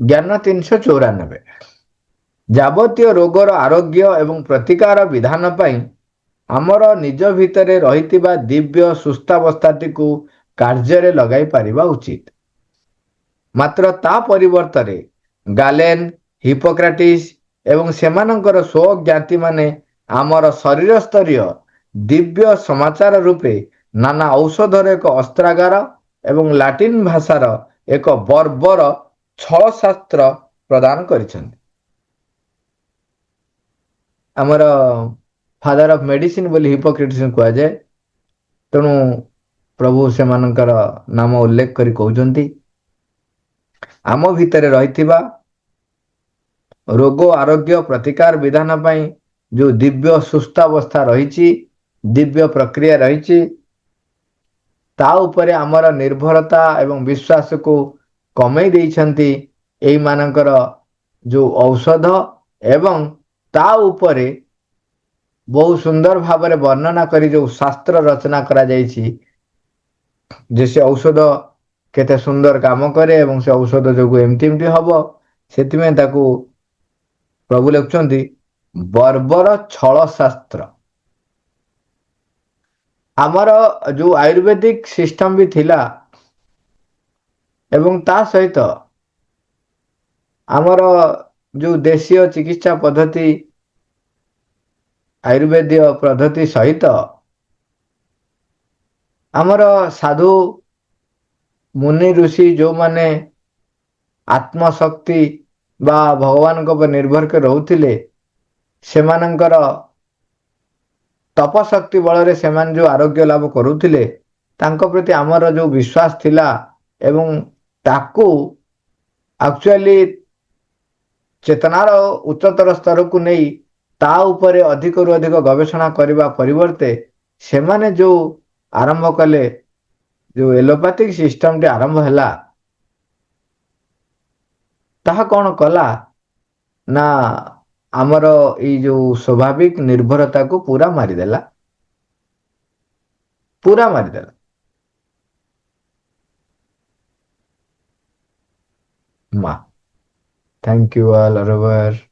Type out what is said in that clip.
ଜ୍ଞାନ 394। ଯାବତୀୟ ରୋଗର ଆରୋଗ୍ୟ ଏବଂ ପ୍ରତିକାର ବିଧାନ ପାଇଁ ଆମର ନିଜ ଭିତରେ ରହିଥିବା ଦିବ୍ୟ ସୁସ୍ଥାବସ୍ଥାଟିକୁ କାର୍ଯ୍ୟରେ ଲଗାଇ ପାରିବା ଉଚିତ। ମାତ୍ର ତା ପରିବର୍ତ୍ତରେ ଗାଲେନ, ହିପୋକ୍ରାଟିସ୍ ଏବଂ ସେମାନଙ୍କର ସ୍ୱଜ୍ଞାତିମାନେ ଆମର ଶରୀର ସ୍ତରୀୟ ଦିବ୍ୟ ସମାଚାର ରୂପେ ନାନା ଔଷଧର ଏକ ଅସ୍ତ୍ରାଗାର ଏବଂ ଲାଟିନ ଭାଷାର ଏକ ବର୍ବର ଛଳଶାସ୍ତ୍ର ପ୍ରଦାନ କରିଛନ୍ତି। ଆମର ଫାଦର ଅଫ ମେଡିସିନ ବୋଲି ହିପୋକ୍ରେଟିସ୍ କୁହାଯାଏ। ତେଣୁ ପ୍ରଭୁ ସେମାନଙ୍କର ନାମ ଉଲ୍ଲେଖ କରି କହୁଛନ୍ତି, ଆମ ଭିତରେ ରହିଥିବା ରୋଗ ଆରୋଗ୍ୟ ପ୍ରତିକାର ବିଧାନ ପାଇଁ ଯେଉଁ ଦିବ୍ୟ ସୁସ୍ଥାବସ୍ଥା ରହିଛି, ଦିବ୍ୟ ପ୍ରକ୍ରିୟା ରହିଛି, ତା ଉପରେ ଆମର ନିର୍ଭରତା ଏବଂ ବିଶ୍ୱାସକୁ କମେଇ ଦେଇଛନ୍ତି ଏଇମାନଙ୍କର ଯେଉଁ ଔଷଧ, ଏବଂ ତା ଉପରେ ବହୁ ସୁନ୍ଦର ଭାବରେ ବର୍ଣ୍ଣନା କରି ଯେଉଁ ଶାସ୍ତ୍ର ରଚନା କରାଯାଇଛି, ଯେ ସେ ଔଷଧ କେତେ ସୁନ୍ଦର କାମ କରେ ଏବଂ ସେ ଔଷଧ ଯୋଗୁଁ ଏମିତି ଏମିତି ହବ, ସେଥିପାଇଁ ତାକୁ ପ୍ରଭୁ ଲେଖୁଛନ୍ତି ବର୍ବର ଛଳ ଶାସ୍ତ୍ର। ଆମର ଯେଉଁ ଆୟୁର୍ବେଦିକ ସିଷ୍ଟମ ବି ଥିଲା ଏବଂ ତା ସହିତ ଆମର ଯେଉଁ ଦେଶୀୟ ଚିକିତ୍ସା ପଦ୍ଧତି ଆୟୁର୍ବେଦୀୟ ପଦ୍ଧତି ସହିତ ଆମର ସାଧୁ ମୁନି ଋଷି ଯେଉଁମାନେ ଆତ୍ମଶକ୍ତି ବା ଭଗବାନଙ୍କ ଉପରେ ନିର୍ଭର କରି ରହୁଥିଲେ, ସେମାନଙ୍କର ତପଶକ୍ତି ବଳରେ ସେମାନେ ଯେଉଁ ଆରୋଗ୍ୟ ଲାଭ କରୁଥିଲେ, ତାଙ୍କ ପ୍ରତି ଆମର ଯେଉଁ ବିଶ୍ୱାସ ଥିଲା ଏବଂ ତାକୁ ଆକ୍ଚୁଆଲି ଚେତନାର ଉଚ୍ଚତର ସ୍ତରକୁ ନେଇ ତା ଉପରେ ଅଧିକରୁ ଅଧିକ ଗବେଷଣା କରିବା ପରିବର୍ତ୍ତେ ସେମାନେ ଯେଉଁ ଆରମ୍ଭ କଲେ, ଯେଉଁ ଏଲୋପାଥିକ ସିଷ୍ଟମଟି ଆରମ୍ଭ ହେଲା, ତାହା କ'ଣ କଲା ନା ଆମର ଏଇ ଯେଉଁ ସ୍ୱାଭାବିକ ନିର୍ଭରତାକୁ ପୁରା ମାରିଦେଲା, ପୁରା ମାରିଦେଲା। ମା, thank you all, Aravar.